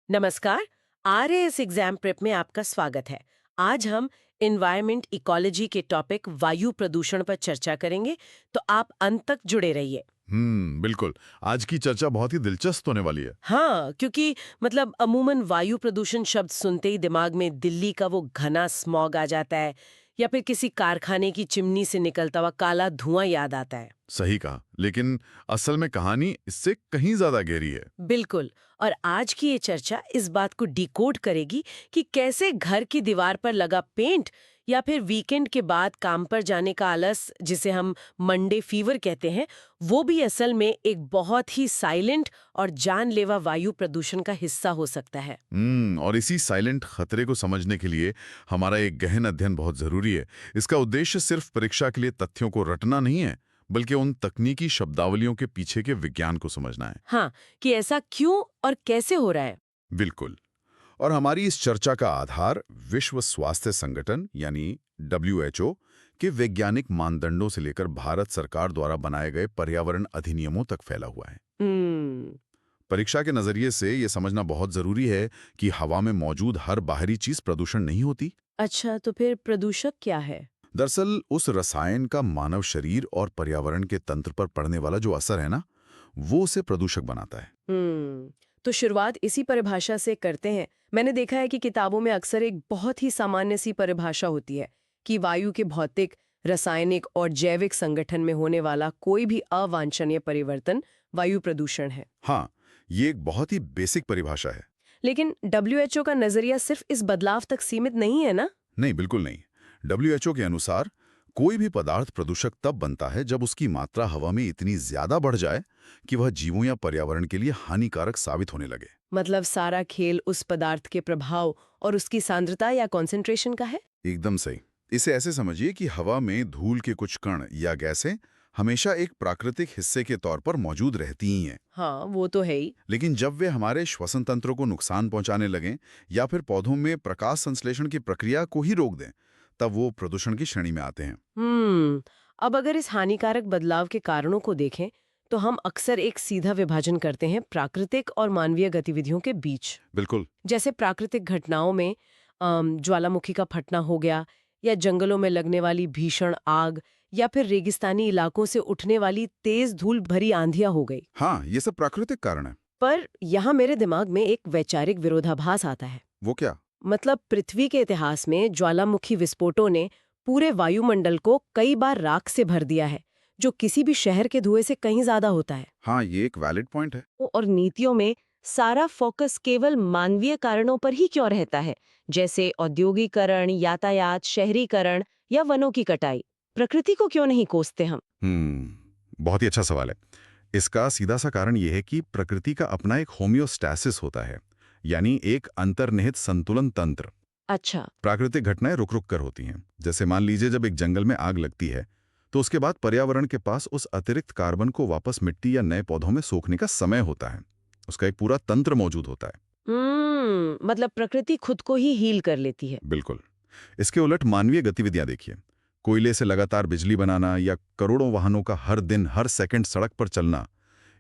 नमस्कार। RAS exam prep में आपका स्वागत है। आज हम एनवायरमेंट इकोलॉजी के टॉपिक वायु प्रदूषण पर चर्चा करेंगे, तो आप अंत तक जुड़े रहिए। बिल्कुल। आज की चर्चा बहुत ही दिलचस्प होने वाली है। हाँ, क्योंकि अमूमन वायु प्रदूषण शब्द सुनते ही दिमाग में दिल्ली का वो घना स्मॉग आ जाता है या फिर किसी कारखाने की चिमनी से निकलता हुआ काला धुआं याद आता है। सही कहा, लेकिन असल में कहानी इससे कहीं ज्यादा गहरी है। बिल्कुल। और आज की ये चर्चा इस बात को डिकोड करेगी कि कैसे घर की दीवार पर लगा पेंट या फिर वीकेंड के बाद काम पर जाने का आलस, जिसे हम मंडे फीवर कहते हैं, वो भी असल में एक बहुत ही साइलेंट और जानलेवा वायु प्रदूषण का हिस्सा हो सकता है। और इसी साइलेंट खतरे को समझने के लिए हमारा एक गहन अध्ययन बहुत जरूरी है। इसका उद्देश्य सिर्फ परीक्षा के लिए तथ्यों को रटना नहीं है, बल्कि उन तकनीकी शब्दावलियों के पीछे के विज्ञान को समझना है। हाँ, कि ऐसा क्यों और कैसे हो रहा है। बिल्कुल। और हमारी इस चर्चा का आधार विश्व स्वास्थ्य संगठन यानी WHO के वैज्ञानिक मानदंडों से लेकर भारत सरकार द्वारा बनाए गए पर्यावरण अधिनियमों तक फैला हुआ है। हम्म। परीक्षा के नजरिए से यह समझना बहुत जरूरी है कि हवा में मौजूद हर बाहरी चीज प्रदूषण नहीं होती। अच्छा, तो फिर प्रदूषक क्या है? दरअसल उस रसायन का मानव शरीर और पर्यावरण के तंत्र पर पड़ने वाला जो असर है ना, वो उसे प्रदूषक बनाता है। तो शुरुआत इसी परिभाषा से करते हैं। मैंने देखा है कि किताबों में अक्सर एक बहुत ही सामान्य सी परिभाषा होती है कि वायु के भौतिक, रासायनिक और जैविक संगठन में होने वाला कोई भी अवांछनीय परिवर्तन वायु प्रदूषण है। हाँ, ये एक बहुत ही बेसिक परिभाषा है। लेकिन WHO का नजरिया सिर्फ इस बदलाव तक सीमित नहीं है ना? नहीं, बिल्कुल नहीं। WHO के अनुसार कोई भी पदार्थ प्रदूषक तब बनता है जब उसकी मात्रा हवा में इतनी ज्यादा बढ़ जाए कि वह जीवों या पर्यावरण के लिए हानिकारक साबित होने लगे। मतलब सारा खेल उस पदार्थ के प्रभाव और उसकी सांद्रता या कॉन्सेंट्रेशन का है? एकदम सही। इसे ऐसे समझिए कि हवा में धूल के कुछ कण या गैसें हमेशा एक प्राकृतिक हिस्से के तौर पर मौजूद रहती ही हैं। हाँ, वो तो है ही। लेकिन जब वे हमारे श्वसन तंत्र को नुकसान पहुंचाने लगें या फिर पौधों में प्रकाश संश्लेषण की प्रक्रिया को ही रोक दें, तब वो प्रदूषण की श्रेणी में आते हैं। अब अगर इस हानिकारक बदलाव के कारणों को देखें, तो हम अक्सर एक सीधा विभाजन करते हैं प्राकृतिक और मानवीय गतिविधियों के बीच। बिल्कुल। जैसे प्राकृतिक घटनाओं में ज्वालामुखी का फटना हो गया, या जंगलों में लगने वाली भीषण आग, या फिर रेगिस्तानी इलाकों से उठने वाली तेज धूल भरी आंधियां हो गई। हाँ, ये सब प्राकृतिक कारण है। पर यहाँ मेरे दिमाग में एक वैचारिक विरोधाभास आता है। वो क्या? मतलब पृथ्वी के इतिहास में ज्वालामुखी विस्फोटों ने पूरे वायुमंडल को कई बार राख से भर दिया है, जो किसी भी शहर के धुएं से कहीं ज्यादा होता है। हाँ, ये एक वैलिड पॉइंट है। और नीतियों में सारा फोकस केवल मानवीय कारणों पर ही क्यों रहता है, जैसे औद्योगिकरण, यातायात, शहरीकरण या वनों की कटाई? प्रकृति को क्यों नहीं कोसते हम? बहुत ही अच्छा सवाल है। इसका सीधा सा कारण यह है कि प्रकृति का अपना एक होमियोस्टैसिस होता है, यानी एक अंतर्निहित संतुलन तंत्र। अच्छा। प्राकृतिक घटनाएं रुक रुक कर होती हैं। जैसे मान लीजिए जब एक जंगल में आग लगती है, तो उसके बाद पर्यावरण के पास उस अतिरिक्त कार्बन को वापस मिट्टी या नए पौधों में सोखने का समय होता है। उसका एक पूरा तंत्र मौजूद होता है। मतलब प्रकृति खुद को ही हील कर लेती है। बिल्कुल। इसके उलट मानवीय गतिविधियां देखिए। कोयले से लगातार बिजली बनाना या करोड़ों वाहनों का हर दिन हर सेकंड सड़क पर चलना,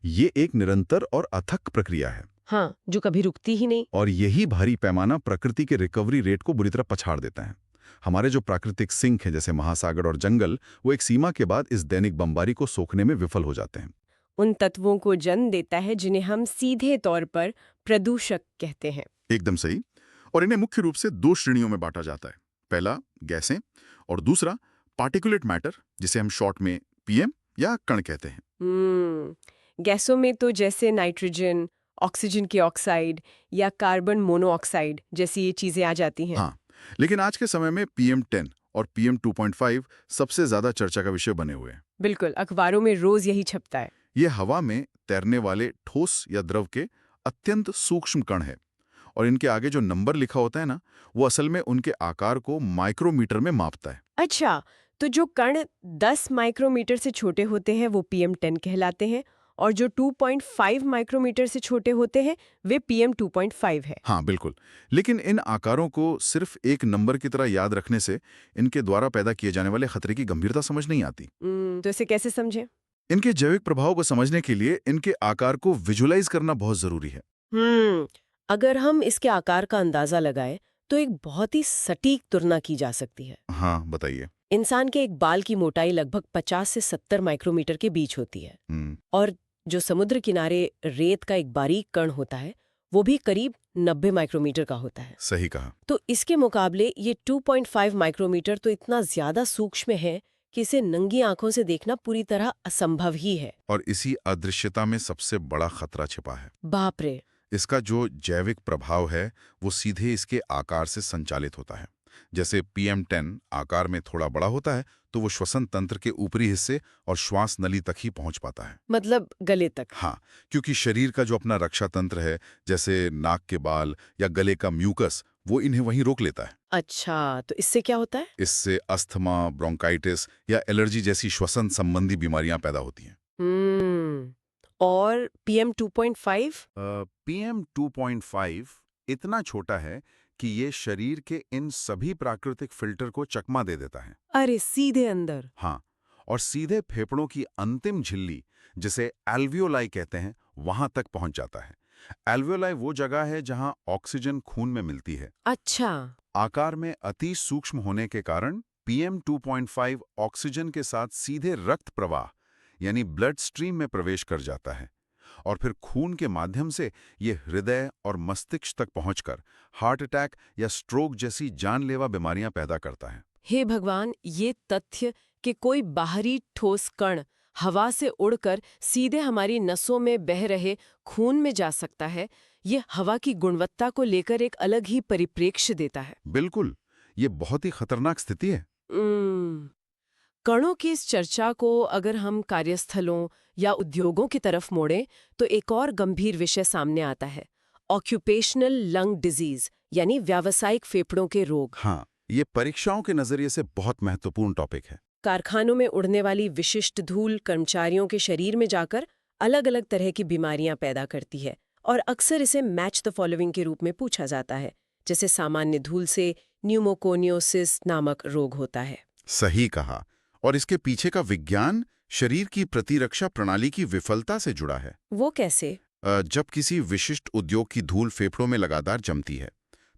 ये एक निरंतर और अथक प्रक्रिया है। हाँ, जो कभी रुकती ही नहीं। और यही भारी पैमाना प्रकृति के रिकवरी रेट को बुरी तरह पछाड़ देता है। हमारे जो प्राकृतिक सिंक हैं जैसे महासागर और जंगल, वो एक सीमा के बाद इस दैनिक बमबारी को सोखने में विफल हो जाते हैं। उन तत्वों को जन्म देता है जिन्हें हम सीधे तौर पर प्रदूषक कहते हैं। एकदम सही। और इन्हें मुख्य रूप से दो श्रेणियों में बांटा जाता है। पहला गैसें और दूसरा पार्टिकुलेट मैटर, जिसे हम शॉर्ट में PM या कण कहते हैं। गैसों में तो जैसे नाइट्रोजन, ऑक्सीजन की ऑक्साइड या कार्बन मोनोऑक्साइड जैसी ये चीजें आ जाती हैं। हाँ, लेकिन आज के समय में PM10 और PM2.5 सबसे ज्यादा चर्चा का विषय बने हुए हैं। बिल्कुल, अखबारों में रोज यही छपता है। ये हवा में तैरने वाले ठोस या द्रव के अत्यंत सूक्ष्म कण है, और इनके आगे जो नंबर लिखा होता है ना, वो असल में उनके आकार को माइक्रोमीटर में मापता है। अच्छा, तो जो कण 10 माइक्रोमीटर से छोटे होते हैं वो PM10 कहलाते हैं, और जो 2.5 माइक्रोमीटर से छोटे होते हैं वे PM2.5 है। हाँ, बिल्कुल। लेकिन इन आकारों को सिर्फ एक नंबर की तरह याद रखने से इनके द्वारा पैदा किए जाने वाले खतरे की गंभीरता समझ नहीं आती। तो इसे कैसे समझें? इनके जैविक प्रभाव को समझने के लिए इनके आकार को विजुलाइज करना बहुत जरूरी है। अगर हम इसके आकार का अंदाजा लगाएं तो एक बहुत ही सटीक तुलना की जा सकती है। हाँ, बताइए। इंसान के एक बाल की मोटाई लगभग 50 से 70 माइक्रोमीटर के बीच होती है हम्म, और जो समुद्र किनारे रेत का एक बारीक कण होता है वो भी करीब 90 माइक्रोमीटर का होता है। सही कहा। तो इसके मुकाबले ये 2.5 माइक्रोमीटर तो इतना ज्यादा सूक्ष्म है कि इसे नंगी आंखों से देखना पूरी तरह असंभव ही है। और इसी अदृश्यता में सबसे बड़ा खतरा छिपा है। बाप रे। इसका जो जैविक प्रभाव है वो सीधे इसके आकार से संचालित होता है। जैसे PM10 आकार में थोड़ा बड़ा होता है तो वो श्वसन तंत्र के ऊपरी हिस्से और श्वास नली तक ही पहुंच पाता है। मतलब गले तक। हाँ, क्योंकि शरीर का जो अपना रक्षा तंत्र है, जैसे नाक के बाल या गले का म्यूकस, वो इन्हें वहीं रोक लेता है। अच्छा, तो इससे क्या होता है? इससे अस्थमा, ब्रोंकाइटिस या एलर्जी जैसी श्वसन संबंधी बीमारियां पैदा होती हैं। और PM 2.5? PM 2.5 इतना छोटा है कि ये शरीर के इन सभी प्राकृतिक फिल्टर को चकमा दे देता है। अरे सीधे अंदर। हाँ, और सीधे फेफड़ों की अंतिम झिल्ली, जिसे एल्वियोलाई कहते हैं, वहां तक पहुंच जाता है। एल्वियोलाई वो जगह है जहां ऑक्सीजन खून में मिलती है। अच्छा। आकार में अति सूक्ष्म होने के कारण PM 2.5 ऑक्सीजन के साथ सीधे रक्त प्रवाह यानी ब्लड स्ट्रीम में प्रवेश कर जाता है और फिर खून के माध्यम से ये हृदय और मस्तिष्क तक पहुंचकर हार्ट अटैक या स्ट्रोक जैसी जानलेवा बीमारियां पैदा करता है। हे भगवान, ये तथ्य कि कोई बाहरी ठोस कण हवा से उड़कर सीधे हमारी नसों में बह रहे खून में जा सकता है, ये हवा की गुणवत्ता को लेकर एक अलग ही परिप्रेक्ष्य देता है। बिल्कुल, ये बहुत ही खतरनाक स्थिति है। कणों की इस चर्चा को अगर हम कार्यस्थलों या उद्योगों की तरफ मोड़ें तो एक और गंभीर विषय सामने आता है, ऑक्यूपेशनल लंग डिजीज यानी व्यावसायिक फेफड़ों के रोग। हाँ, ये परीक्षाओं के नजरिए से बहुत महत्वपूर्ण टॉपिक है। कारखानों में उड़ने वाली विशिष्ट धूल कर्मचारियों के शरीर में जाकर अलग अलग तरह की बीमारियां पैदा करती है और अक्सर इसे मैच द फॉलोइंग के रूप में पूछा जाता है, जैसे सामान्य धूल से न्यूमोकोनियोसिस नामक रोग होता है। सही कहा। और इसके पीछे का विज्ञान शरीर की प्रतिरक्षा प्रणाली की विफलता से जुड़ा है। वो कैसे? जब किसी विशिष्ट उद्योग की धूल फेफड़ों में लगातार जमती है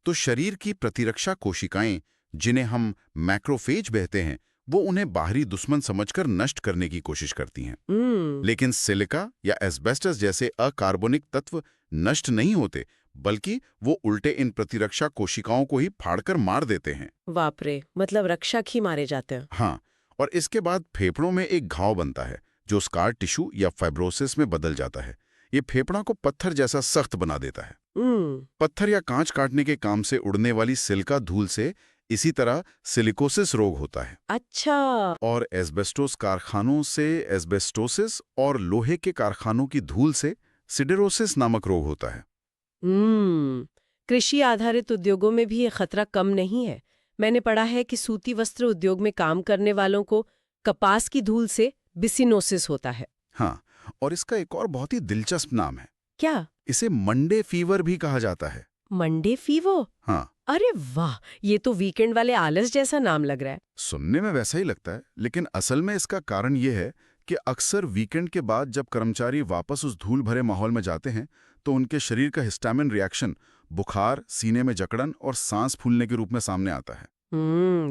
तो शरीर की प्रतिरक्षा कोशिकाएं, जिन्हें हम मैक्रोफेज कहते हैं, वो उन्हें बाहरी दुश्मन समझकर नष्ट करने की कोशिश करती हैं। लेकिन सिलिका या एस्बेस्टस जैसे अकार्बनिक तत्व नष्ट नहीं होते, बल्कि वो उल्टे इन प्रतिरक्षा कोशिकाओं को ही फाड़कर मार देते हैं। बाप रे, मतलब रक्षक ही मारे जाते हैं। हाँ, और इसके बाद फेफड़ों में एक घाव बनता है जो स्कार टिश्यू या फाइब्रोसिस में बदल जाता है। ये फेफड़ा को पत्थर जैसा सख्त बना देता है। पत्थर या कांच काटने के काम से उड़ने वाली सिलिका धूल से इसी तरह सिलिकोसिस रोग होता है। अच्छा। और एस्बेस्टोस कारखानों से एस्बेस्टोसिस और लोहे के कारखानों की धूल से सिडेरोसिस नामक रोग होता है। कृषि आधारित उद्योगों में भी ये खतरा कम नहीं है। मैंने पढ़ा है कि सूती वस्त्र उद्योग में काम करने वालों को कपास की धूल से बिसिनोसिस होता है। हाँ, और इसका एक और बहुत ही दिलचस्प नाम है। क्या? इसे मंडे फीवर भी कहा जाता है। Monday fever? हाँ। अरे वाह, ये तो वीकेंड वाले आलस जैसा नाम लग रहा है। सुनने में वैसा ही लगता है, लेकिन असल में इसका कारण ये है कि अक्सर वीकेंड के बाद जब कर्मचारी वापस उस धूल भरे माहौल में जाते हैं तो उनके शरीर का हिस्टामिन रिएक्शन बुखार, सीने में जकड़न और सांस फूलने के रूप में सामने आता है।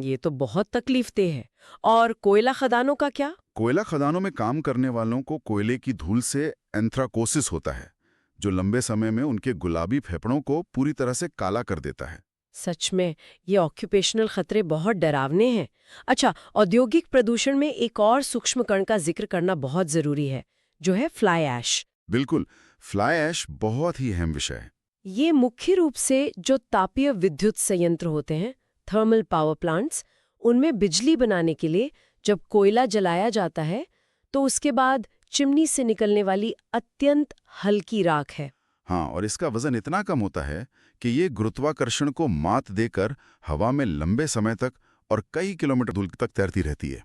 ये तो बहुत तकलीफदेह है। और कोयला खदानों का क्या? कोयला खदानों में काम करने वालों को कोयले की धूल से एंथ्राकोसिस होता है, जो लंबे समय में उनके गुलाबी फेफड़ों को पूरी तरह से काला कर देता है। सच में ये ऑक्यूपेशनल खतरे बहुत डरावने हैं। अच्छा, औद्योगिक प्रदूषण में एक और सूक्ष्म कण का जिक्र करना बहुत जरूरी है, जो है फ्लाई ऐश। बिल्कुल, फ्लाई ऐश बहुत ही अहम विषय है। ये मुख्य रूप से जो तापीय विद्युत संयंत्र होते हैं, थर्मल पावर प्लांट्स, उनमें बिजली बनाने के लिए जब कोयला जलाया जाता है तो उसके बाद चिमनी से निकलने वाली अत्यंत हल्की राख है। हाँ, और इसका वजन इतना कम होता है कि ये गुरुत्वाकर्षण को मात देकर हवा में लंबे समय तक और कई किलोमीटर दूर तक तैरती रहती है।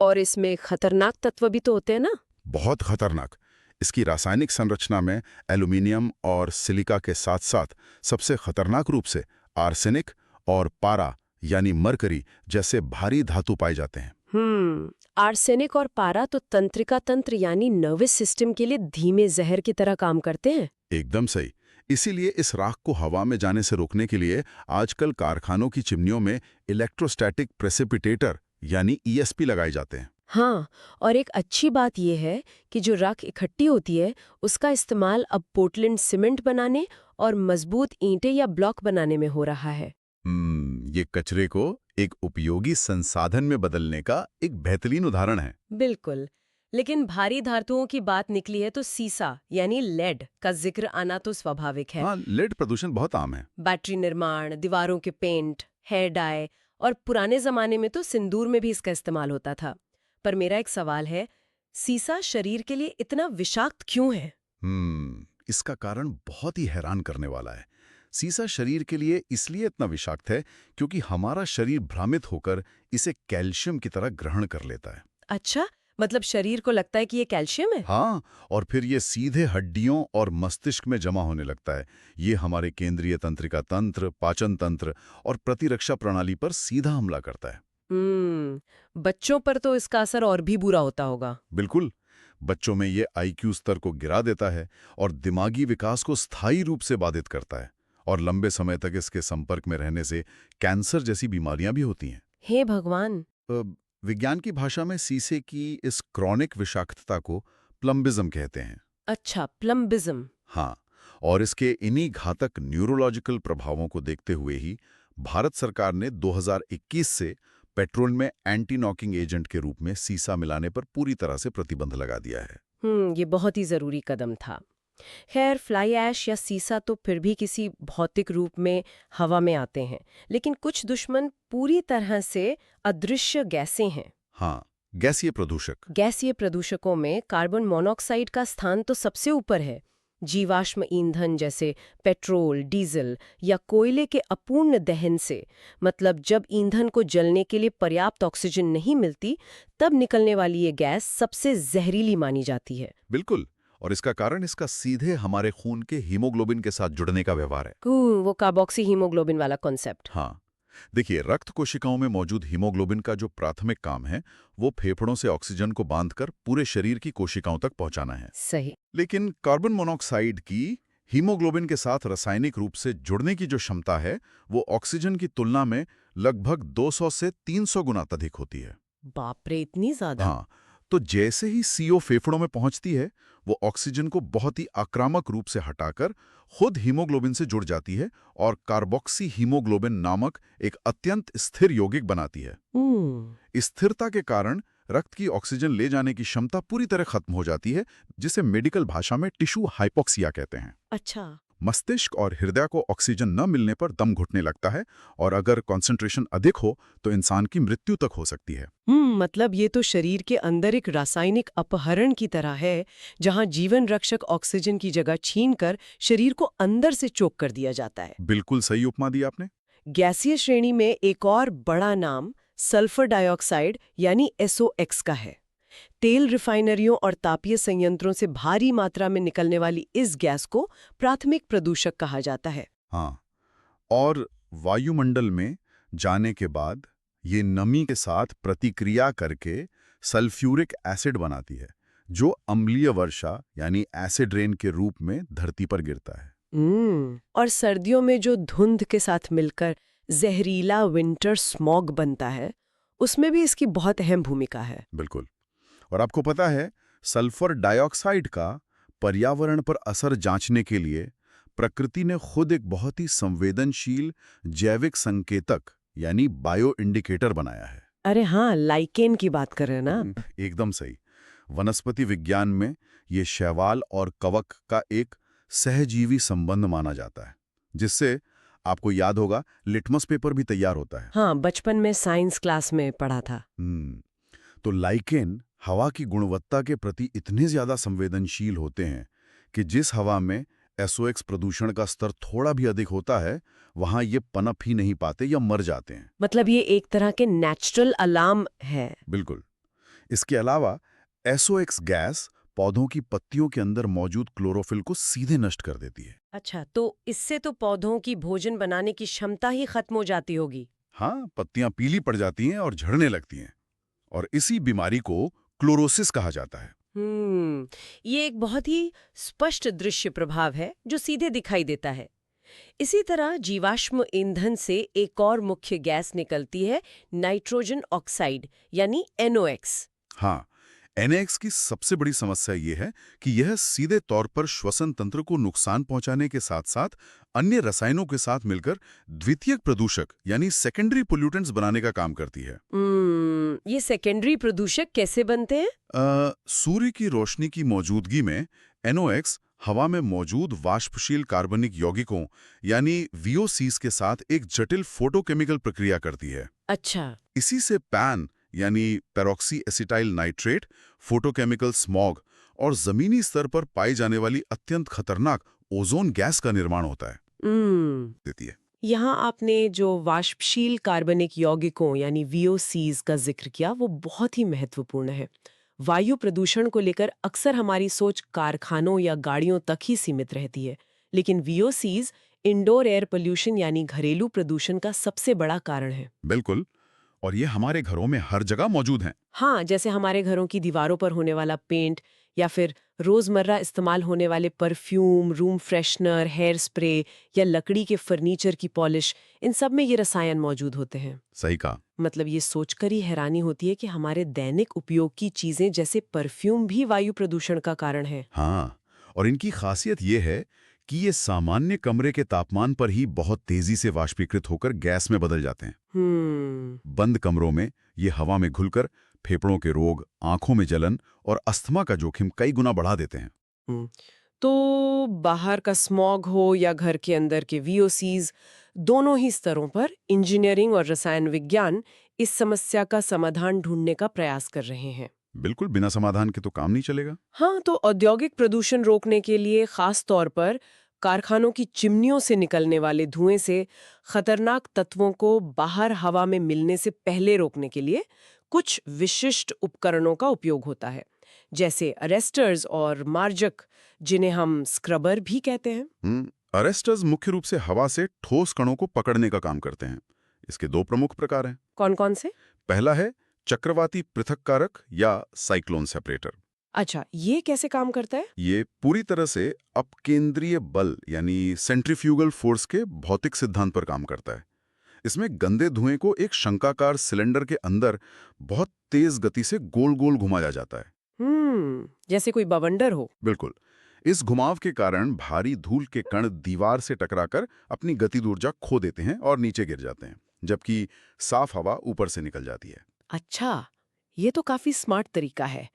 और इसमें खतरनाक तत्व भी तो होते हैं ना? बहुत खतरनाक। इसकी रासायनिक संरचना में एल्यूमिनियम और सिलिका के साथ साथ सबसे खतरनाक रूप से आर्सेनिक और पारा यानी मरकरी जैसे भारी धातु पाए जाते हैं। आर्सेनिक और पारा तो तंत्रिका तंत्र यानी नर्वस सिस्टम के लिए धीमे जहर की तरह काम करते हैं। एकदम सही। इसीलिए इस राख को हवा में जाने से रोकने के लिए आजकल कारखानों की चिमनियों में इलेक्ट्रोस्टैटिक प्रेसिपिटेटर यानी ईएसपी लगाए जाते हैं। हाँ, और एक अच्छी बात यह है कि जो राख इकट्ठी होती है उसका इस्तेमाल अब पोर्टलैंड सीमेंट बनाने और मजबूत ईंटें या ब्लॉक बनाने में हो रहा है। ये कचरे को एक उपयोगी संसाधन में बदलने का एक बेहतरीन उदाहरण है। बिल्कुल। लेकिन भारी धातुओं की बात निकली है तो सीसा यानी लेड का जिक्र आना तो स्वाभाविक है। हाँ, लेड प्रदूषण बहुत आम है। बैटरी निर्माण, दीवारों के पेंट, हेयर डाई और पुराने जमाने में तो सिंदूर में भी इसका इस्तेमाल होता था। पर मेरा एक सवाल है, सीसा शरीर के लिए इतना विषाक्त क्यों है? इसका कारण बहुत ही हैरान करने वाला है। सीसा शरीर के लिए इसलिए इतना विषाक्त है क्योंकि हमारा शरीर भ्रमित होकर इसे कैल्शियम की तरह ग्रहण कर लेता है। अच्छा, मतलब शरीर को लगता है कि ये कैल्शियम है? हाँ, और फिर ये सीधे हड्डियों और मस्तिष्क में जमा होने लगता है। ये हमारे केंद्रीय तंत्रिका तंत्र, पाचन तंत्र और प्रतिरक्षा प्रणाली पर सीधा हमला करता है। बच्चों पर तो इसका असर और भी बुरा होता होगा। बिल्कुल, बच्चों में ये आईक्यू स्तर को गिरा देता है और दिमागी विकास को स्थायी रूप से बाधित करता है, और लंबे समय तक इसके संपर्क में रहने से कैंसर जैसी बीमारियां भी होती हैं। हे भगवान! विज्ञान की भाषा में सीसे की इस क्रॉनिक विषाक्तता को प्लम्बिज्म कहते हैं। अच्छा, प्लम्बिज्म। हाँ, और इसके इन्हीं घातक न्यूरोलॉजिकल प्रभावों को देखते हुए ही भारत सरकार ने 2021 से पेट्रोल में एंटी नॉकिंग एजेंट के रूप में सीसा मिलाने पर पूरी तरह से प्रतिबंध लगा दिया है। ये बहुत ही जरूरी कदम था। खैर, फ्लाई ऐश या सीसा तो फिर भी किसी भौतिक रूप में हवा में आते हैं, लेकिन कुछ दुश्मन पूरी तरह से अदृश्य गैसें हैं। हाँ, गैसीय प्रदूषक। गैसीय प्रदूषकों में कार्बन मोनोऑक्साइड का स्थान तो सबसे ऊपर है। जीवाश्म ईंधन जैसे पेट्रोल, डीजल या कोयले के अपूर्ण दहन से, मतलब जब ईंधन को जलने के लिए पर्याप्त ऑक्सीजन नहीं मिलती, तब निकलने वाली ये गैस सबसे जहरीली मानी जाती है। बिल्कुल, और इसका कारण इसका सीधे हमारे खून के हीमोग्लोबिन के साथ जुड़ने का व्यवहार है। वो कार्बोक्सी हीमोग्लोबिन वाला कॉन्सेप्ट। हाँ, देखिए, रक्त कोशिकाओं में मौजूद हीमोग्लोबिन का जो प्राथमिक काम है वो फेफड़ों से ऑक्सीजन को बांधकर पूरे शरीर की कोशिकाओं तक पहुंचाना है। सही। लेकिन कार्बन मोनोऑक्साइड की हीमोग्लोबिन के साथ रासायनिक रूप से जुड़ने की जो क्षमता है वो ऑक्सीजन की तुलना में लगभग 200 से 300 गुना अधिक होती है। बाप रे, इतनी ज्यादा? हाँ, तो जैसे ही CO फेफड़ों में पहुंचती है वो ऑक्सीजन को बहुत ही आक्रामक रूप से हटाकर खुद हीमोग्लोबिन से जुड़ जाती है और कार्बोक्सी हीमोग्लोबिन नामक एक अत्यंत स्थिर यौगिक बनाती है। स्थिरता के कारण रक्त की ऑक्सीजन ले जाने की क्षमता पूरी तरह खत्म हो जाती है, जिसे मेडिकल भाषा में टिश्यू हाइपोक्सिया कहते हैं। अच्छा। मस्तिष्क और हृदय को ऑक्सीजन न मिलने पर दम घुटने लगता है, और अगर कॉन्सेंट्रेशन अधिक हो तो इंसान की मृत्यु तक हो सकती है। मतलब ये तो शरीर के अंदर एक रासायनिक अपहरण की तरह है, जहां जीवन रक्षक ऑक्सीजन की जगह छीनकर शरीर को अंदर से चोक कर दिया जाता है। बिल्कुल सही उपमा दी आपने। गैसीय श्रेणी में एक और बड़ा नाम सल्फर डाइऑक्साइड यानी SOx का है। तेल रिफाइनरियों और तापीय संयंत्रों से भारी मात्रा में निकलने वाली इस गैस को प्राथमिक प्रदूषक कहा जाता है। हाँ, और वायुमंडल में जाने के बाद ये नमी के साथ प्रतिक्रिया करके सल्फ्यूरिक एसिड बनाती है, जो अम्लीय वर्षा यानी एसिड रेन के रूप में धरती पर गिरता है। और सर्दियों में जो धुंध के साथ मिलकर जहरीला विंटर स्मॉग बनता है, उसमें भी इसकी बहुत अहम भूमिका है। बिल्कुल, और आपको पता है, सल्फर डाइऑक्साइड का पर्यावरण पर असर जांचने के लिए प्रकृति ने खुद एक बहुत ही संवेदनशील जैविक संकेतक यानी बायो इंडिकेटर बनाया है। अरे हाँ, लाइकेन की बात कर रहे हैं ना? एकदम सही। वनस्पति विज्ञान में ये शैवाल और कवक का एक सहजीवी संबंध माना जाता है, जिससे आपको याद होगा लिटमस पेपर भी तैयार होता है। हाँ, बचपन में साइंस क्लास में पढ़ा था। तो लाइकेन हवा की गुणवत्ता के प्रति इतने ज्यादा संवेदनशील होते हैं कि जिस हवा में SOx प्रदूषण का स्तर थोड़ा भी अधिक होता है, वहां ये पनप ही नहीं पाते या मर जाते हैं। मतलब ये एक तरह के नेचुरल अलार्म है। बिल्कुल। इसके अलावा SOx गैस पौधों की पत्तियों के अंदर मौजूद क्लोरोफिल को सीधे नष्ट कर देती है। अच्छा, तो इससे तो पौधों की भोजन बनाने की क्षमता ही खत्म हो जाती होगी। हाँ, पत्तियां पीली पड़ जाती हैं और झड़ने लगती हैं, और इसी बीमारी को क्लोरोसिस कहा जाता है। ये एक बहुत ही स्पष्ट दृश्य प्रभाव है जो सीधे दिखाई देता है। इसी तरह जीवाश्म ईंधन से एक और मुख्य गैस निकलती है, नाइट्रोजन ऑक्साइड यानी NOx। हाँ, NOx की सबसे बड़ी समस्या ये है कि यह सीधे तौर पर श्वसन तंत्र को नुकसान पहुंचाने के साथ साथ अन्य रसायनों के साथ मिलकर द्वितीयक प्रदूषक यानी सेकेंडरी पोल्यूटेंट्स बनाने का काम करती है। ये सेकेंडरी प्रदूषक कैसे बनते हैं? सूर्य की रोशनी की मौजूदगी में NOx हवा में मौजूद वाष्पशील कार्बनिक यौगिकों यानी VOCs के साथ एक जटिल फोटोकेमिकल प्रक्रिया करती है। अच्छा। इसी से पैन यानी peroxy acetyl nitrate, photochemical smog और जमीनी स्तर पर पाई जाने वाली अत्यंत खतरनाक ओजोन गैस का निर्माण होता है। देती है। यहाँ आपने जो वाष्पशील कार्बनिक यौगिकों यानी VOCs का जिक्र किया वो बहुत ही महत्वपूर्ण है। वायु प्रदूषण को लेकर अक्सर हमारी सोच कारखानों या गाड़ियों तक ही सीमित रहती है, लेकिन VOCs इंडोर एयर पोल्यूशन यानी घरेलू प्रदूषण का सबसे बड़ा कारण है। बिल्कुल, और ये हमारे घरों में हर जगह मौजूद हैं। हाँ, जैसे हमारे घरों की दीवारों पर होने वाला पेंट या फिर रोजमर्रा इस्तेमाल होने वाले perfume, room freshener, hair spray या लकड़ी के फर्नीचर की पॉलिश, इन सब में ये रसायन मौजूद होते हैं। सही कहा। मतलब ये सोचकर ही हैरानी होती है कि हमारे दैनिक उपयोग की चीजें जैसे परफ्यूम भी वायु प्रदूषण का कारण है। हाँ, और इनकी खासियत ये है कि ये सामान्य कमरे के तापमान पर ही बहुत तेजी से वाष्पीकृत होकर गैस में बदल जाते हैं। बंद कमरों में ये हवा में घुलकर फेफड़ों के रोग, आंखों में जलन और अस्थमा का जोखिम कई गुना बढ़ा देते हैं। तो बाहर का स्मॉग हो या घर के अंदर के VOCs, दोनों ही स्तरों पर इंजीनियरिंग और रसायन विज्ञान इस समस्या का समाधान ढूंढने का प्रयास कर रहे हैं। बिल्कुल, बिना समाधान के तो काम नहीं चलेगा। हाँ, तो औद्योगिक प्रदूषण रोकने के लिए खास तौर पर कारखानों की चिमनियों से निकलने वाले धुएं से खतरनाक तत्वों को बाहर हवा में मिलने से पहले रोकने के लिए कुछ विशिष्ट उपकरणों का उपयोग होता है, जैसे अरेस्टर्स और मार्जक, जिन्हें हम स्क्रबर भी कहते हैं। अरेस्टर्स मुख्य रूप से हवा से ठोस कणों को पकड़ने का काम करते हैं। इसके दो प्रमुख प्रकार हैं। कौन कौन से? पहला है चक्रवाती पृथक्कारक या साइक्लोन सेपरेटर। अच्छा, ये कैसे काम करता है? ये पूरी तरह से अपकेंद्रीय बल यानी सेंट्रीफ्यूगल फोर्स के भौतिक सिद्धांत पर काम करता है। इसमें गंदे धुएं को एक शंकाकार सिलेंडर के अंदर बहुत तेज गति से गोल गोल घुमाया जाता है। जैसे कोई बवंडर हो। बिल्कुल। इस घुमाव के कारण भारी धूल के कण दीवार से टकराकर अपनी गतिज ऊर्जा खो देते हैं और नीचे गिर जाते हैं, जबकि साफ हवा ऊपर से निकल जाती है। अच्छा, ये तो काफी स्मार्ट तरीका है।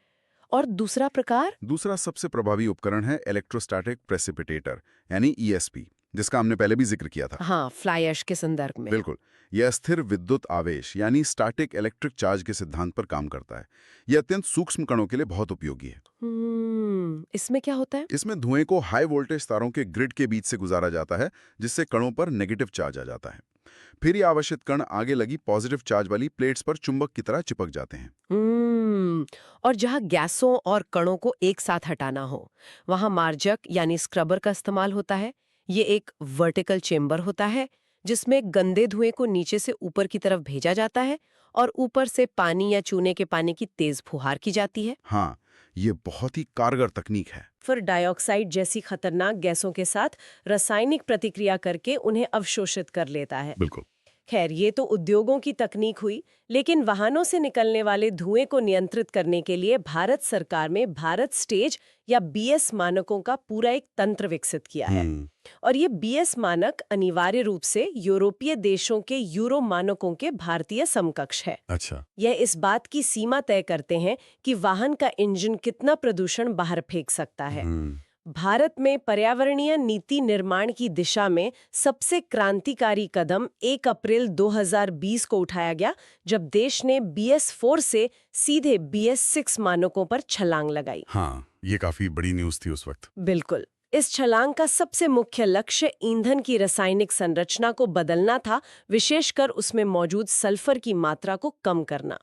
और दूसरा प्रकार? दूसरा सबसे प्रभावी उपकरण है इलेक्ट्रोस्टैटिक प्रेसिपिटेटर यानी ESP, जिसका हमने पहले भी जिक्र किया था। हाँ, फ्लाई ऐश के संदर्भ में। बिल्कुल, यह स्थिर विद्युत आवेश यानी स्टैटिक इलेक्ट्रिक चार्ज के सिद्धांत पर काम करता है। यह अत्यंत सूक्ष्म कणों के लिए बहुत उपयोगी है। इसमें क्या होता है? इसमें धुएं को हाई वोल्टेज तारों के ग्रिड के बीच से गुजारा जाता है, जिससे कणों पर नेगेटिव चार्ज आ जाता है। फिर ये आवेशित कण आगे लगी पॉजिटिव चार्ज वाली प्लेट्स पर चुंबक की तरह चिपक जाते हैं। और जहाँ गैसों और कणों को एक साथ हटाना हो, वहाँ मार्जक यानी स्क्रबर का इस्तेमाल होता है। ये एक वर्टिकल चेम्बर होता है जिसमें गंदे धुएं को नीचे से ऊपर की तरफ भेजा जाता है और ऊपर से पानी या चूने के पानी की तेज फुहार की जाती है। हाँ, ये बहुत ही कारगर तकनीक है। फिर डाइऑक्साइड जैसी खतरनाक गैसों के साथ रासायनिक प्रतिक्रिया करके उन्हें अवशोषित कर लेता है। बिल्कुल। खैर, ये तो उद्योगों की तकनीक हुई, लेकिन वाहनों से निकलने वाले धुएं को नियंत्रित करने के लिए भारत सरकार में भारत स्टेज या BS मानकों का पूरा एक तंत्र विकसित किया है। और ये BS मानक अनिवार्य रूप से यूरोपीय देशों के यूरो मानकों के भारतीय समकक्ष है। अच्छा। यह इस बात की सीमा तय करते हैं कि वाहन का इंजन कितना प्रदूषण बाहर फेंक सकता है। भारत में पर्यावरणीय नीति निर्माण की दिशा में सबसे क्रांतिकारी कदम 1 अप्रैल 2020 को उठाया गया, जब देश ने BS4 से सीधे BS6 मानकों पर छलांग लगाई। हाँ, ये काफी बड़ी न्यूज़ थी उस वक्त। बिल्कुल। इस छलांग का सबसे मुख्य लक्ष्य ईंधन की रासायनिक संरचना को बदलना था, विशेषकर उसमें मौजूद सल्फर की मात्रा को कम करना।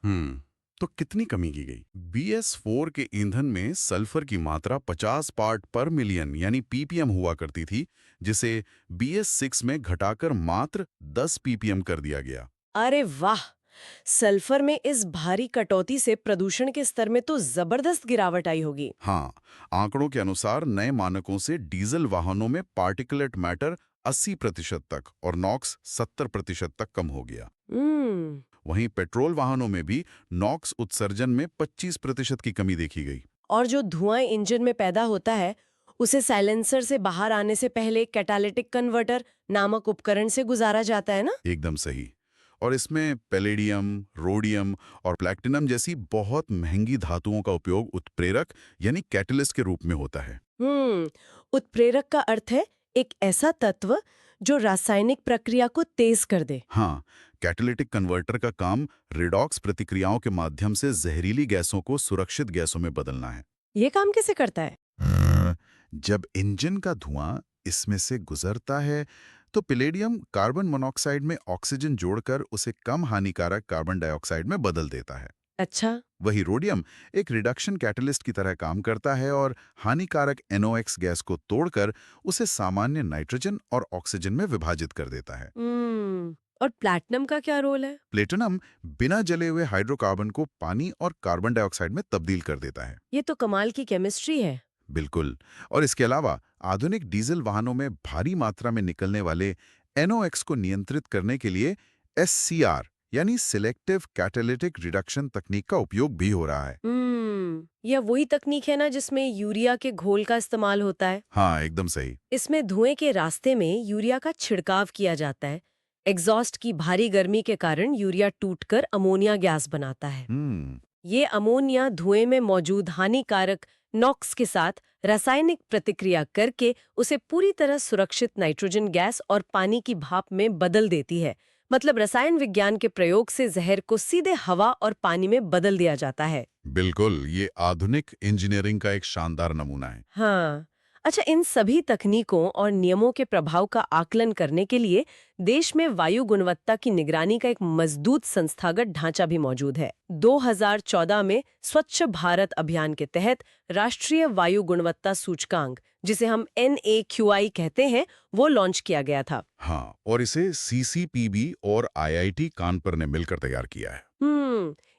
तो कितनी कमी की गई? BS4 के ईंधन में सल्फर की मात्रा 50 पार्ट पर मिलियन यानी ppm हुआ करती थी, जिसे BS6 में घटाकर मात्र 10 ppm कर दिया गया। अरे वाह! सल्फर में इस भारी कटौती से प्रदूषण के स्तर में तो जबरदस्त गिरावट आई होगी। हाँ, आंकड़ों के अनुसार नए मानकों से डीजल वाहनों में पार्टिकुलेट मैटर 80% तक और नॉक्स 70% तक कम हो गया। हम्म। वहीं पेट्रोल वाहनों में भी नॉक्स उत्सर्जन में 25% की कमी देखी गई। और जो धुआं इंजन में पैदा होता है उसे साइलेंसर से बाहर आने से पहले कैटालिटिक कन्वर्टर नामक उपकरण से गुजारा जाता है ना। एकदम सही। और इसमें पैलेडियम, रोडियम और प्लैटिनम जैसी बहुत महंगी धातुओं का उपयोग उत्प्रेरक यानी कैटलिस्ट के रूप में होता है। उत्प्रेरक का अर्थ है एक ऐसा तत्व जो रासायनिक प्रक्रिया को तेज कर दे। हाँ, कैटालिटिक कन्वर्टर का काम रिडॉक्स प्रतिक्रियाओं के माध्यम से जहरीली गैसों को सुरक्षित गैसों में बदलना है। ये काम कैसे करता है? जब इंजन का धुआं इसमें से गुजरता है तो पैलेडियम कार्बन मोनोऑक्साइड में ऑक्सीजन जोड़कर उसे कम हानिकारक कार्बन डाइऑक्साइड में बदल देता है। अच्छा। वही रोडियम एक रिडक्शन कैटलिस्ट की तरह काम करता है और हानिकारक NOx गैस को तोड़कर उसे सामान्य नाइट्रोजन और ऑक्सीजन में विभाजित कर देता है। और प्लैटिनम का क्या रोल है? प्लेटिनम बिना जले हुए हाइड्रोकार्बन को पानी और कार्बन डाइऑक्साइड में तब्दील कर देता है। ये तो कमाल की केमिस्ट्री है। बिल्कुल। और इसके अलावा आधुनिक डीजल वाहनों में भारी मात्रा में निकलने वाले NOx को नियंत्रित करने के लिए SCR यानी सिलेक्टिव कैटालिटिक रिडक्शन तकनीक का उपयोग भी हो रहा है। यह वही तकनीक है ना जिसमें यूरिया के घोल का इस्तेमाल होता है? हाँ, एकदम सही। इसमें धुएं के रास्ते में यूरिया का छिड़काव किया जाता है। एग्जॉस्ट की भारी गर्मी के कारण यूरिया टूटकर अमोनिया गैस बनाता है। ये अमोनिया धुएं में मौजूद हानिकारक नॉक्स के साथ रासायनिक प्रतिक्रिया करके उसे पूरी तरह सुरक्षित नाइट्रोजन गैस और पानी की भाप में बदल देती है। मतलब रसायन विज्ञान के प्रयोग से जहर को सीधे हवा और पानी में बदल दिया जाता है। बिल्कुल, ये आधुनिक इंजीनियरिंग का एक शानदार नमूना है। हाँ। अच्छा, इन सभी तकनीकों और नियमों के प्रभाव का आकलन करने के लिए देश में वायु गुणवत्ता की निगरानी का एक मजबूत संस्थागत ढांचा भी मौजूद है। 2014 में स्वच्छ भारत अभियान के तहत राष्ट्रीय वायु गुणवत्ता सूचकांक, जिसे हम NAQI कहते हैं, वो लॉन्च किया गया था। हाँ, और इसे CCPB और IIT कानपुर ने मिलकर तैयार किया है।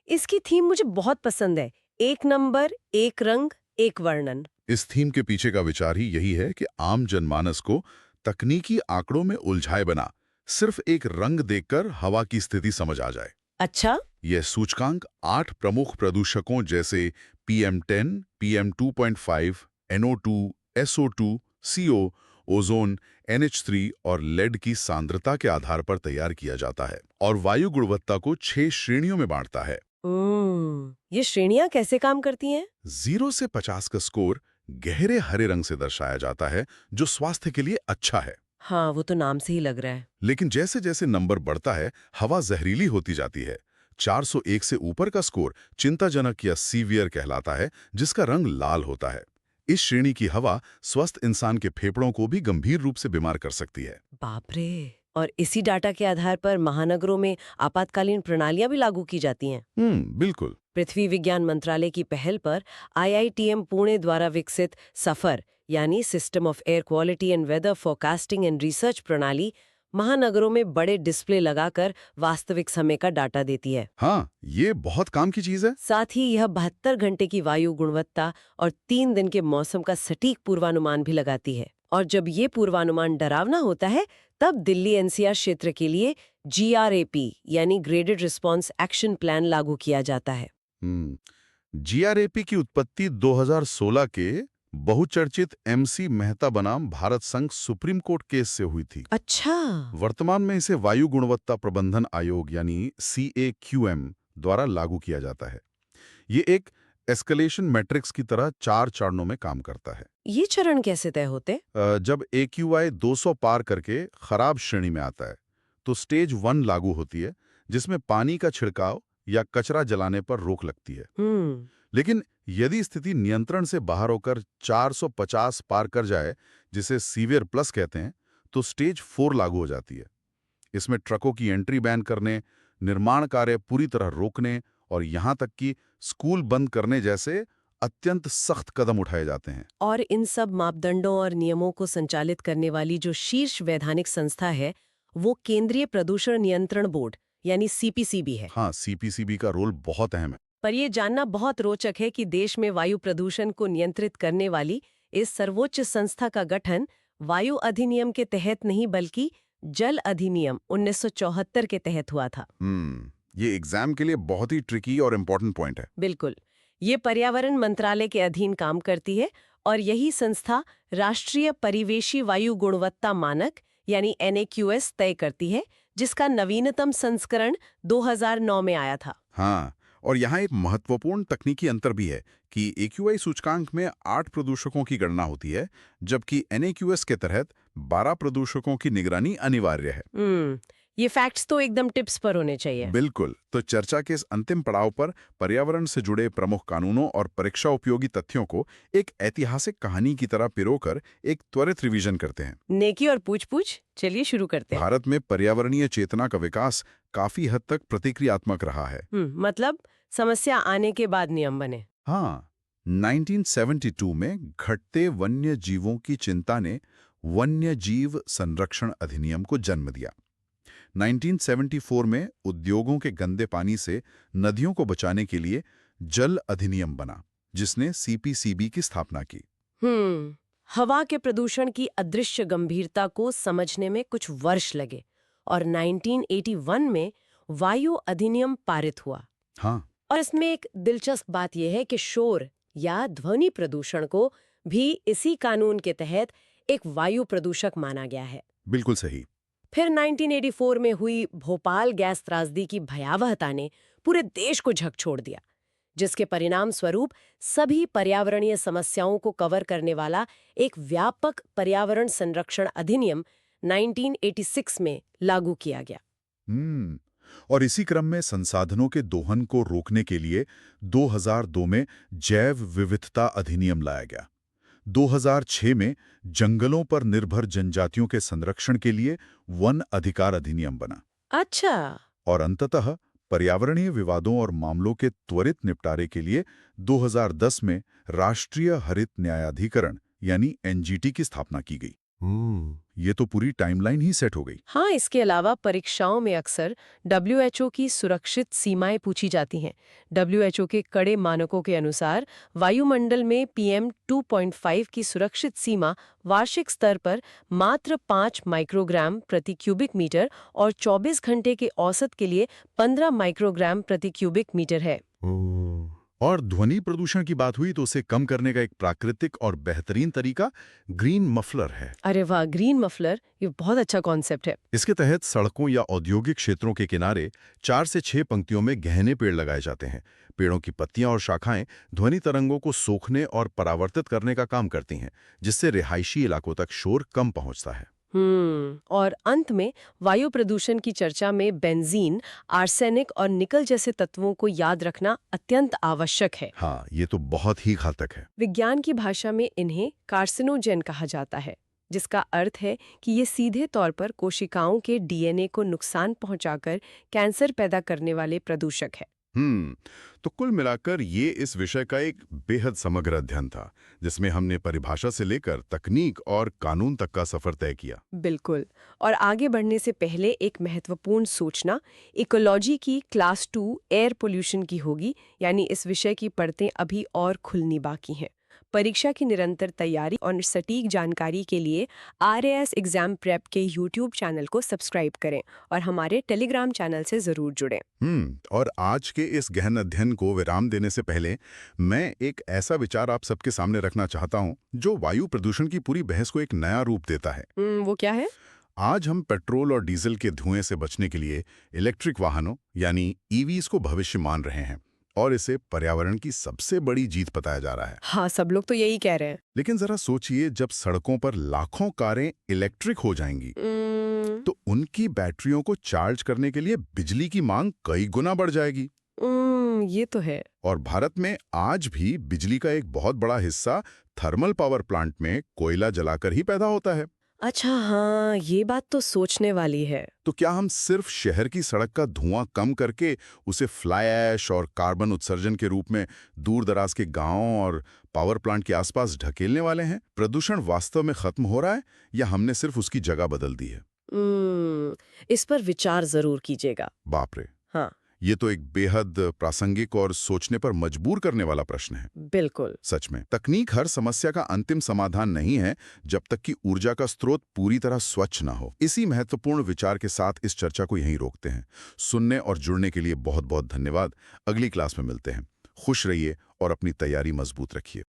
इसकी थीम मुझे बहुत पसंद है। एक नंबर, एक रंग, एक वर्णन। इस थीम के पीछे का विचार ही यही है कि आम जनमानस को तकनीकी आंकड़ों में उलझाए बिना सिर्फ एक रंग देखकर हवा की स्थिति समझ आ जाए। अच्छा। यह सूचकांक 8 प्रमुख प्रदूषकों जैसे PM10, PM2.5, NO2, SO2, CO, ozone, NH3 और लेड की सांद्रता के आधार पर तैयार किया जाता है और वायु गुणवत्ता को 6 श्रेणियों में बांटता है। ये श्रेणियां कैसे काम करती हैं? 0 से 50 का स्कोर गहरे हरे रंग से दर्शाया जाता है, जो स्वास्थ्य के लिए अच्छा है। हाँ, वो तो नाम से ही लग रहा है। लेकिन जैसे जैसे नंबर बढ़ता है, हवा जहरीली होती जाती है। 401 से ऊपर का स्कोर चिंताजनक या सीवियर कहलाता है, जिसका रंग लाल होता है। इस श्रेणी की हवा स्वस्थ इंसान के फेफड़ों को भी गंभीर रूप से बीमार कर सकती है। बाप रे! और इसी डाटा के आधार पर महानगरों में आपातकालीन प्रणालियां भी लागू की जाती हैं। बिल्कुल। पृथ्वी विज्ञान मंत्रालय की पहल पर IITM पुणे द्वारा विकसित सफर यानी system of air quality and weather forecasting and research प्रणाली महानगरों में बड़े डिस्प्ले लगाकर वास्तविक समय का डाटा देती है। हाँ, ये बहुत काम की चीज है। साथ ही यह 72 घंटे की वायु गुणवत्ता और 3 दिन के मौसम का सटीक पूर्वानुमान भी लगाती है। और जब ये पूर्वानुमान डरावना होता है, तब दिल्ली NCR क्षेत्र के लिए GRAP यानी ग्रेडेड रिस्पॉन्स एक्शन प्लान लागू किया जाता है। GRAP की उत्पत्ति 2016 के बहुचर्चित MC मेहता बनाम भारत संघ सुप्रीम कोर्ट केस से हुई थी। अच्छा। वर्तमान में इसे वायु गुणवत्ता प्रबंधन आयोग यानी CAQM द्वारा लागू किया जाता है। ये एक एस्केलेशन मैट्रिक्स की तरह 4 चरणों में काम करता है। ये चरण कैसे तय होते? जब AQI 200 पार करके खराब श्रेणी में आता है, तो स्टेज 1 लागू होती है, जिसमें पानी का छिड़काव या कचरा जलाने पर रोक लगती है। लेकिन यदि स्थिति नियंत्रण से बाहर होकर 450 पार कर जाए, जिसे सीवियर प्लस कहते हैं, तो स्टेज 4 लागू हो जाती है। इसमें ट्रकों की एंट्री बैन करने, निर्माण कार्य पूरी तरह रोकने और यहाँ तक कि स्कूल बंद करने जैसे अत्यंत सख्त कदम उठाए जाते हैं। और इन सब मापदंडों और नियमों को संचालित करने वाली जो शीर्ष वैधानिक संस्था है, वो केंद्रीय प्रदूषण नियंत्रण बोर्ड यानी सीपीसीबी है। हाँ, सीपीसीबी का रोल बहुत अहम है। पर ये जानना बहुत रोचक है कि देश में वायु प्रदूषण को नियंत्रित करने वाली इस सर्वोच्च संस्था का गठन वायु अधिनियम के तहत नहीं बल्कि जल अधिनियम 1974 के तहत हुआ था। ये एग्जाम के लिए बहुत ही ट्रिकी और इम्पोर्टेंट पॉइंट है। बिल्कुल। ये पर्यावरण मंत्रालय के अधीन काम करती है और यही संस्था राष्ट्रीय परिवेशी वायु गुणवत्ता मानक यानी NAQS तय करती है, जिसका नवीनतम संस्करण 2009 में आया था। हाँ, और यहाँ एक महत्वपूर्ण तकनीकी अंतर भी है कि AQI सूचकांक में 8 प्रदूषकों की गणना होती है, जबकि NAQS के तहत 12 प्रदूषकों की निगरानी अनिवार्य है। ये फैक्ट्स तो एकदम टिप्स पर होने चाहिए। बिल्कुल। तो चर्चा के इस अंतिम पड़ाव पर पर्यावरण से जुड़े प्रमुख कानूनों और परीक्षा उपयोगी तथ्यों को एक ऐतिहासिक कहानी की तरह पिरोकर एक त्वरित रिवीजन करते हैं। नेकी और पूछ-पूछ, चलिए शुरू करते हैं। भारत में पर्यावरणीय चेतना का विकास काफी हद तक प्रतिक्रियात्मक रहा है। मतलब समस्या आने के बाद नियम बने। हाँ, 1972 में घटते वन्य जीवों की चिंता ने वन्य जीव संरक्षण अधिनियम को जन्म दिया। 1974 में उद्योगों के गंदे पानी से नदियों को बचाने के लिए जल अधिनियम बना, जिसने सीपीसीबी की स्थापना की। हवा के प्रदूषण की अदृश्य गंभीरता को समझने में कुछ वर्ष लगे और 1981 में वायु अधिनियम पारित हुआ। हाँ, और इसमें एक दिलचस्प बात यह है कि शोर या ध्वनि प्रदूषण को भी इसी कानून के तहत एक वायु प्रदूषक माना गया है। बिल्कुल सही। फिर 1984 में हुई भोपाल गैस त्रासदी की भयावहता ने पूरे देश को झकझोर दिया, जिसके परिणाम स्वरूप सभी पर्यावरणीय समस्याओं को कवर करने वाला एक व्यापक पर्यावरण संरक्षण अधिनियम 1986 में लागू किया गया। और इसी क्रम में संसाधनों के दोहन को रोकने के लिए 2002 में जैव विविधता अधिनियम लाया गया। 2006 में जंगलों पर निर्भर जनजातियों के संरक्षण के लिए वन अधिकार अधिनियम बना। अच्छा। और अंततः पर्यावरणीय विवादों और मामलों के त्वरित निपटारे के लिए 2010 में राष्ट्रीय हरित न्यायाधिकरण यानी NGT की स्थापना की गई। ये तो पूरी टाइमलाइन ही सेट हो गई। हाँ, इसके अलावा परीक्षाओं में अक्सर WHO की सुरक्षित सीमाएं पूछी जाती हैं। WHO के कड़े मानकों के अनुसार वायुमंडल में PM 2.5 की सुरक्षित सीमा वार्षिक स्तर पर मात्र 5 माइक्रोग्राम प्रति क्यूबिक मीटर और 24 घंटे के औसत के लिए 15 माइक्रोग्राम प्रति क्यूबिक मीटर है। और ध्वनि प्रदूषण की बात हुई तो उसे कम करने का एक प्राकृतिक और बेहतरीन तरीका ग्रीन मफलर है। अरे वाह, ग्रीन मफलर, ये बहुत अच्छा कॉन्सेप्ट है। इसके तहत सड़कों या औद्योगिक क्षेत्रों के किनारे 4 से 6 पंक्तियों में गहने पेड़ लगाए जाते हैं। पेड़ों की पत्तियां और शाखाएं ध्वनि तरंगों को सोखने और परावर्तित करने का काम करती हैं, जिससे रिहायशी इलाकों तक शोर कम पहुंचता है। और अंत में वायु प्रदूषण की चर्चा में बेंजीन, आर्सेनिक और निकल जैसे तत्वों को याद रखना अत्यंत आवश्यक है। हाँ, ये तो बहुत ही घातक है। विज्ञान की भाषा में इन्हें कार्सिनोजेन कहा जाता है, जिसका अर्थ है कि ये सीधे तौर पर कोशिकाओं के DNA को नुकसान पहुंचाकर कैंसर पैदा करने वाले प्रदूषक है। तो कुल मिलाकर ये इस विषय का एक बेहद समग्र अध्ययन था, जिसमें हमने परिभाषा से लेकर तकनीक और कानून तक का सफर तय किया। बिल्कुल। और आगे बढ़ने से पहले एक महत्वपूर्ण सूचना इकोलॉजी की क्लास 2 एयर पोल्यूशन की होगी, यानी इस विषय की परतें अभी और खुलनी बाकी हैं। परीक्षा की निरंतर तैयारी और सटीक जानकारी के लिए RAS एग्जाम प्रेप के YouTube चैनल को सब्सक्राइब करें और हमारे टेलीग्राम चैनल से जरूर जुड़ें। और आज के इस गहन अध्ययन को विराम देने से पहले मैं एक ऐसा विचार आप सबके सामने रखना चाहता हूं, जो वायु प्रदूषण की पूरी बहस को एक नया रूप देता है। वो क्या है? आज हम पेट्रोल और डीजल के धुएं से बचने के लिए इलेक्ट्रिक वाहनों यानी EVs को भविष्य मान रहे हैं और इसे पर्यावरण की सबसे बड़ी जीत बताया जा रहा है। हाँ, सब लोग तो यही कह रहे हैं। लेकिन जरा सोचिए, जब सड़कों पर लाखों कारें इलेक्ट्रिक हो जाएंगी तो उनकी बैटरियों को चार्ज करने के लिए बिजली की मांग कई गुना बढ़ जाएगी। ये तो है। और भारत में आज भी बिजली का एक बहुत बड़ा हिस्सा थर्मल पावर प्लांट में कोयला जलाकर ही पैदा होता है। अच्छा, हाँ, ये बात तो सोचने वाली है। तो क्या हम सिर्फ शहर की सड़क का धुआं कम करके उसे फ्लाई ऐश और कार्बन उत्सर्जन के रूप में दूर दराज के गांवों और पावर प्लांट के आसपास ढकेलने वाले हैं? प्रदूषण वास्तव में खत्म हो रहा है या हमने सिर्फ उसकी जगह बदल दी है? इस पर विचार जरूर कीजिएगा। बाप रे, हाँ, ये तो एक बेहद प्रासंगिक और सोचने पर मजबूर करने वाला प्रश्न है। बिल्कुल। सच में तकनीक हर समस्या का अंतिम समाधान नहीं है जब तक कि ऊर्जा का स्रोत पूरी तरह स्वच्छ ना हो। इसी महत्वपूर्ण विचार के साथ इस चर्चा को यहीं रोकते हैं। सुनने और जुड़ने के लिए बहुत बहुत धन्यवाद। अगली क्लास में मिलते हैं। खुश रहिए और अपनी तैयारी मजबूत रखिए।